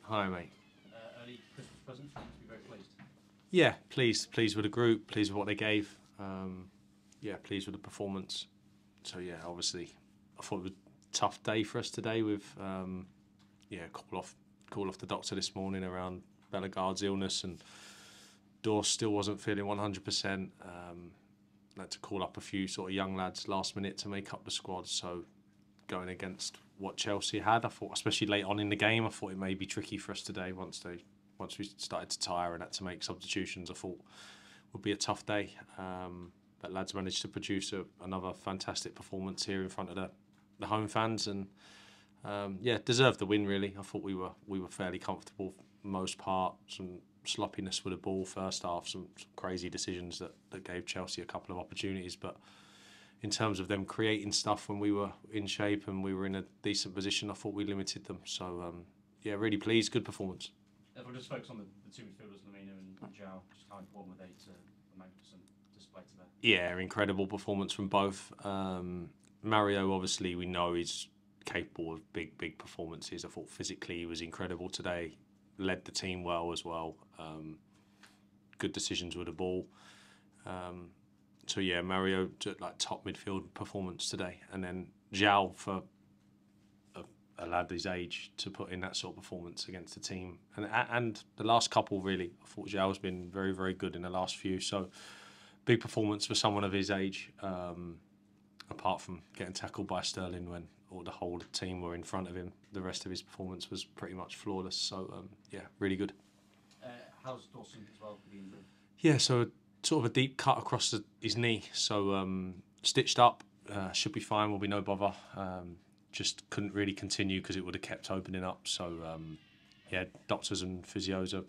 Hi, mate. Early Christmas present, you must be very pleased. Yeah, pleased with the group, pleased with what they gave. Yeah, pleased with the performance. So yeah, obviously, I thought it was a tough day for us today with call off the doctor this morning around Bellegarde's illness, and Dorse still wasn't feeling 100%. Had to call up a few sort of young lads last minute to make up the squad. So going against what Chelsea had, I thought, especially late on in the game, I thought it may be tricky for us today once we started to tire and had to make substitutions. I thought would be a tough day. But lads managed to produce another fantastic performance here in front of the home fans, and deserved the win really. I thought we were fairly comfortable for the most part. Some sloppiness with the ball first half, some crazy decisions that gave Chelsea a couple of opportunities, but in terms of them creating stuff when we were in shape and we were in a decent position, I thought we limited them. So really pleased, good performance. If we'll just focus on the two midfielders, Lamina and João, just how important were they to the magnificent display today? Yeah, incredible performance from both. Mario, obviously, we know he's capable of big performances. I thought physically he was incredible today, led the team well as well. Good decisions with the ball. Mario took like top midfield performance today, and then João for a lad his age to put in that sort of performance against the team, and the last couple really, I thought João's been very good in the last few. So big performance for someone of his age. Apart from getting tackled by Sterling when the whole team were in front of him, the rest of his performance was pretty much flawless. So really good. How's Dawson as well for the injury? Yeah, so sort of a deep cut across his knee, so stitched up, should be fine, will be no bother. Just couldn't really continue because it would have kept opening up. So doctors and physios are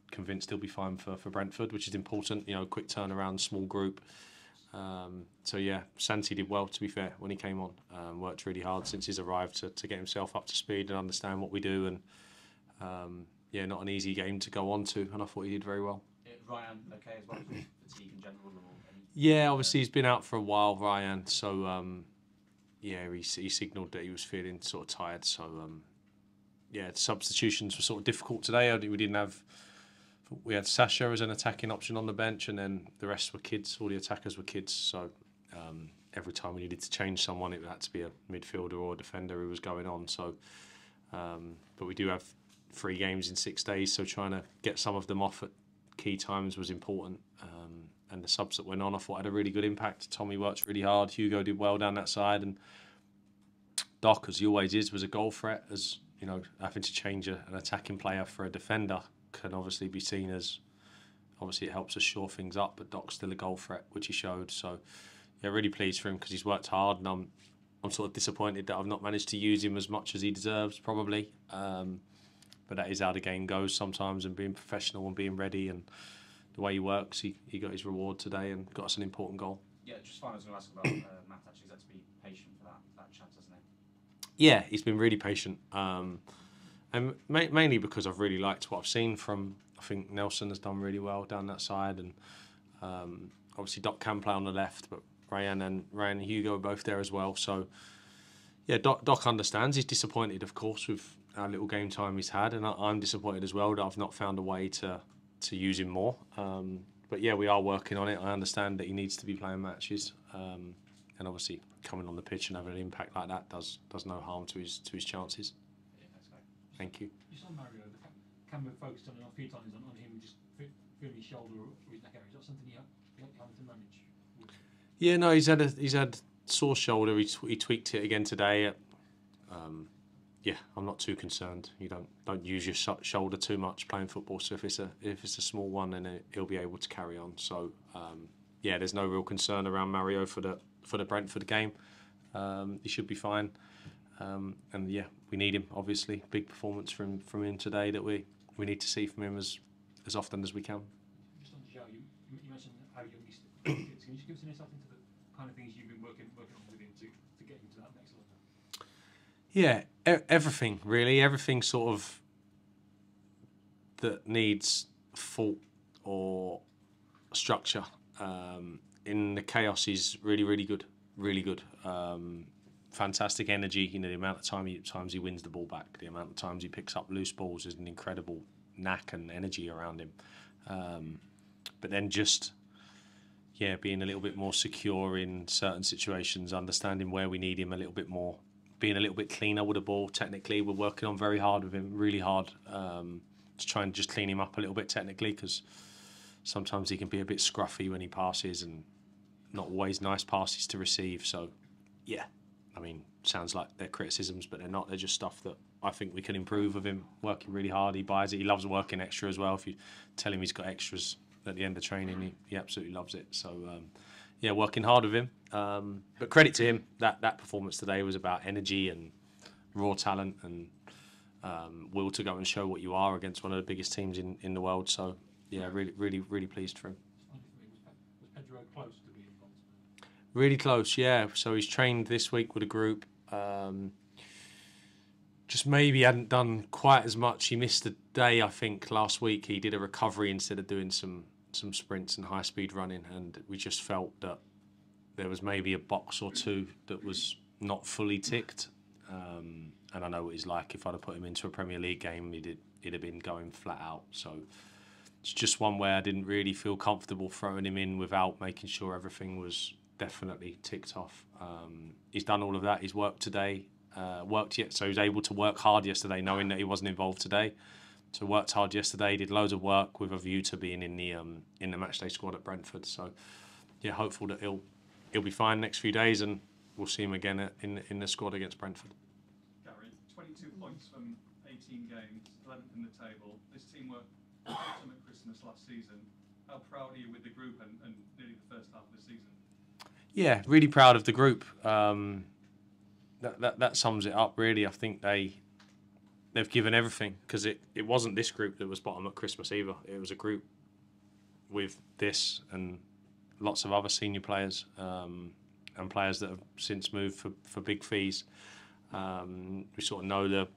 convinced he'll be fine for Brentford, which is important. Quick turnaround, small group. Santi did well, to be fair, when he came on. Worked really hard since he's arrived to get himself up to speed and understand what we do. And not an easy game to go on to, and I thought he did very well. Ryan okay as well, fatigue in general? Obviously he's been out for a while, Ryan. So he signalled that he was feeling sort of tired. So the substitutions were sort of difficult today. We had Sasha as an attacking option on the bench, and then the rest were kids. All the attackers were kids. So every time we needed to change someone, it had to be a midfielder or a defender who was going on. So, but we do have 3 games in 6 days, so trying to get some of them off at key times was important. And the subs that went on, I thought had a really good impact. Tommy worked really hard. Hugo did well down that side, and Doc, as he always is, was a goal threat. As you know, having to change an attacking player for a defender can obviously be seen as, obviously it helps us shore things up, but Doc's still a goal threat, which he showed. So really pleased for him because he's worked hard, and I'm sort of disappointed that I've not managed to use him as much as he deserves probably. But that is how the game goes sometimes, and being professional and being ready, and the way he works, he got his reward today and got us an important goal. Yeah, just finally I was going to ask about Matt, actually. He's had to be patient for that chance, hasn't he? Yeah, he's been really patient. And mainly because I've really liked what I've seen from, I think Nelson has done really well down that side, and obviously Doc can play on the left, but Ryan and Hugo are both there as well. So yeah, Doc understands. He's disappointed, of course, with our little game time he's had, and I'm disappointed as well that I've not found a way to use him more. But yeah, we are working on it. I understand that he needs to be playing matches, and obviously coming on the pitch and having an impact like that does no harm to his chances. Yeah, that's great. Thank you. Just on Mario, the camera focused on it a few times on him just feeling his shoulder or his neck area. Is that something you having to manage? Yeah, no, he's had sore shoulder. He tweaked it again today. I'm not too concerned. You don't use your shoulder too much playing football. So if it's a small one, then he'll be able to carry on. So there's no real concern around Mario for the Brentford game. He should be fine. We need him, obviously. Big performance from him today that we need to see from him as often as we can. Just on João, you mentioned how young he's still. Can you just give us an insight into the kind of things you've been working on with him to get him to that next level? Yeah, everything really. Everything sort of that needs thought or structure. In the chaos, he's really good. Really good. fantastic energy. You know, the amount of times he wins the ball back, the amount of times he picks up loose balls, is an incredible knack and energy around him. But then just, being a little bit more secure in certain situations, understanding where we need him a little bit more, being a little bit cleaner with the ball. Technically, we're working on very hard with him, really hard, to try and just clean him up a little bit technically, because sometimes he can be a bit scruffy when he passes and not always nice passes to receive. So, I mean, sounds like they're criticisms, but they're not. They're just stuff that I think we can improve with him, working really hard. He buys it. He loves working extra as well. If you tell him he's got extras at the end of training, he absolutely loves it. So, working hard with him. But credit to him, that performance today was about energy and raw talent and will to go and show what you are against one of the biggest teams in the world. So, really pleased for him. Was Pedro close to being involved? Really close, yeah. So he's trained this week with a group. Just maybe hadn't done quite as much. He missed a day, I think, last week. He did a recovery instead of doing some sprints and high-speed running, and we just felt that there was maybe a box or two that was not fully ticked. And I know what he's like. If I'd have put him into a Premier League game, he'd have been going flat out. So it's just one where I didn't really feel comfortable throwing him in without making sure everything was definitely ticked off. He's done all of that. He's worked today. So he was able to work hard yesterday, knowing that he wasn't involved today. So worked hard yesterday, did loads of work with a view to being in the matchday squad at Brentford. So hopeful that he'll be fine next few days, and we'll see him again in the squad against Brentford. Gary, 22 points from 18 games, 11th in the table. This team were bottom at Christmas last season. How proud are you with the group and nearly the first half of the season? Yeah, really proud of the group. That sums it up, really. I think they've given everything, because it wasn't this group that was bottom at Christmas either. It was a group with this and lots of other senior players and players that have since moved for big fees. We sort of know the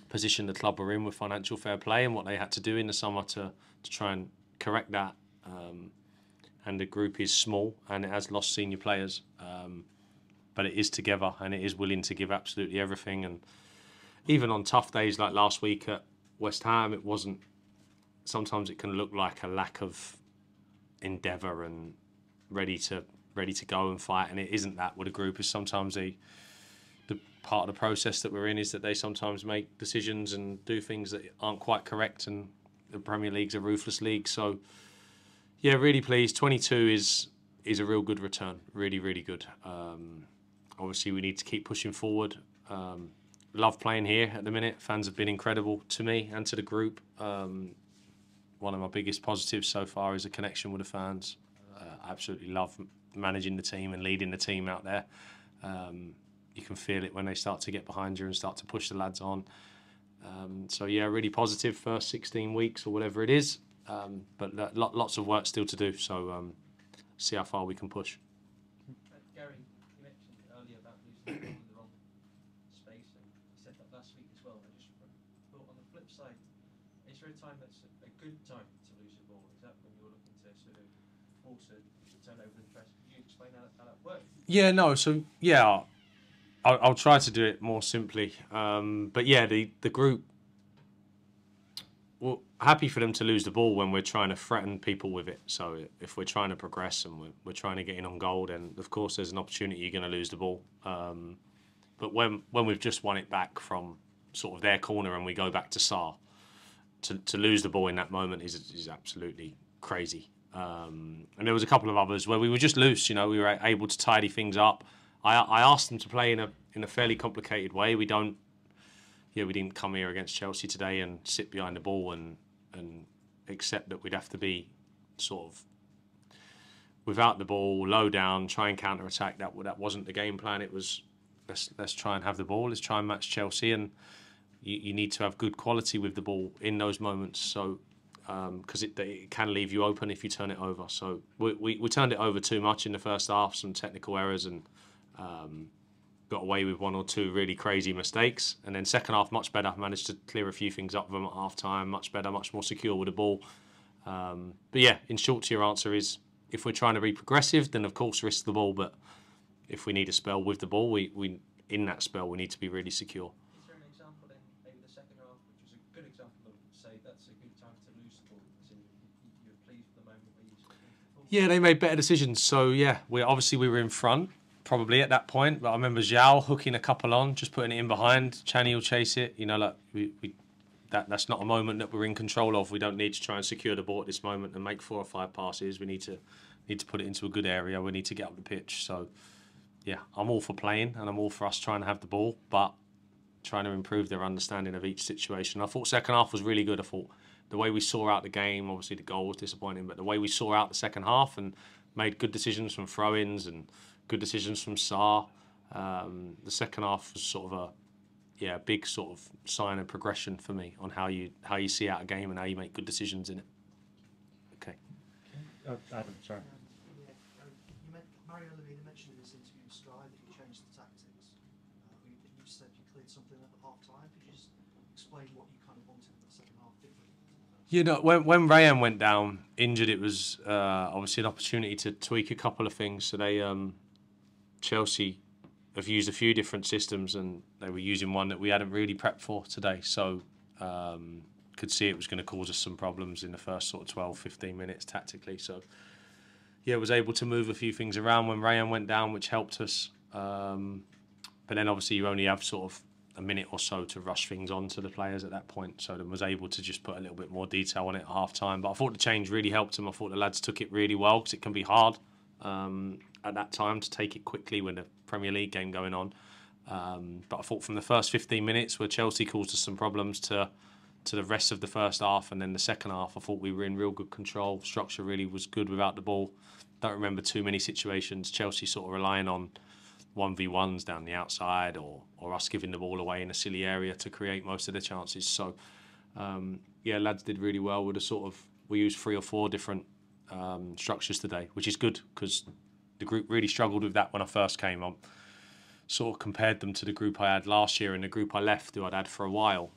position the club were in with financial fair play and what they had to do in the summer to try and correct that. And the group is small and it has lost senior players. But it is together and it is willing to give absolutely everything. And even on tough days like last week at West Ham, it wasn't. Sometimes it can look like a lack of endeavour and ready to go and fight, and it isn't that with a group. Is sometimes the part of the process that we're in is that they sometimes make decisions and do things that aren't quite correct, and the Premier League's a ruthless league. So really pleased. 22 is a real good return. Really good. Obviously, we need to keep pushing forward. Love playing here at the minute. Fans have been incredible to me and to the group. One of my biggest positives so far is the connection with the fans. Absolutely love managing the team and leading the team out there. You can feel it when they start to get behind you and start to push the lads on. Really positive first 16 weeks or whatever it is. But lots of work still to do. So see how far we can push. Gary, you mentioned earlier about losing the ball in the wrong space, and you said that last week as well. I just thought, on the flip side, is there a time that's a good time to lose the ball? Is that when you're looking to sort of force a turnover and press? Could you explain how that works? I'll try to do it more simply. The group, well, happy for them to lose the ball when we're trying to threaten people with it. So if we're trying to progress and we're trying to get in on goal, then of course there's an opportunity you're going to lose the ball. But when we've just won it back from sort of their corner and we go back to Sarr, to lose the ball in that moment is absolutely crazy. And there was a couple of others where we were just loose. We were able to tidy things up. I asked them to play in a fairly complicated way. We didn't come here against Chelsea today and sit behind the ball and accept that we'd have to be sort of without the ball, low down, try and counter-attack. That wasn't the game plan. It was let's try and have the ball. Let's try and match Chelsea, and you need to have good quality with the ball in those moments. So because it can leave you open if you turn it over. So we turned it over too much in the first half, some technical errors, and got away with one or two really crazy mistakes. And then second half, much better. Managed to clear a few things up with them at half time. Much better, much more secure with the ball. In short to your answer is, if we're trying to be progressive, then of course risk the ball. But if we need a spell with the ball, we in that spell, we need to be really secure. Is there an example in maybe the second half, which was a good example of, say, that's a good time to lose the ball? As in, you're pleased with the moment where you sort of lose the ball? Yeah, they made better decisions. So yeah, we were in front probably at that point, but I remember Zhao hooking a couple on, just putting it in behind. Channy will chase it. You know, like that's not a moment that we're in control of. We don't need to try and secure the ball at this moment and make 4 or 5 passes. We need to put it into a good area. We need to get up the pitch. So yeah, I'm all for playing and I'm all for us trying to have the ball, but trying to improve their understanding of each situation. I thought second half was really good. I thought the way we saw out the game, obviously the goal was disappointing, but the way we saw out the second half and made good decisions from throw-ins and good decisions from Sarr. The second half was sort of a big sort of sign of progression for me on how you see out a game and how you make good decisions in it. Okay. Adam, sorry. Mario Lemina mentioned in his interview with Sky that you changed the tactics. You said you cleared something up at half time. Could you just explain what you kind of wanted in the second half different? You know, when Rayan went down injured, it was obviously an opportunity to tweak a couple of things. So they Chelsea have used a few different systems, and they were using one that we hadn't really prepped for today. So could see it was going to cause us some problems in the first sort of 12, 15 minutes tactically. So yeah, was able to move a few things around when Rayan went down, which helped us. But then obviously you only have sort of a minute or so to rush things on to the players at that point. So then was able to just put a little bit more detail on it at half time. But I thought the change really helped them. I thought the lads took it really well, because it can be hard at that time to take it quickly when the Premier League game going on. But I thought from the first 15 minutes where Chelsea caused us some problems to the rest of the first half, and then the second half, I thought we were in real good control. Structure really was good without the ball. Don't remember too many situations Chelsea sort of relying on 1v1s down the outside or us giving the ball away in a silly area to create most of the chances. So yeah, lads did really well with we used 3 or 4 different structures today, which is good, because the group really struggled with that when I first came on. Sort of compared them to the group I had last year and the group I left, who I'd had for a while.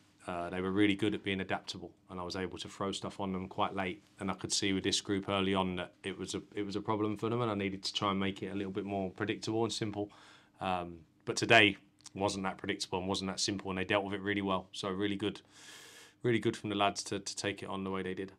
They were really good at being adaptable, and I was able to throw stuff on them quite late. And I could see with this group early on that it was a problem for them, and I needed to try and make it a little bit more predictable and simple. But today wasn't that predictable and wasn't that simple, and they dealt with it really well. So really good from the lads to take it on the way they did.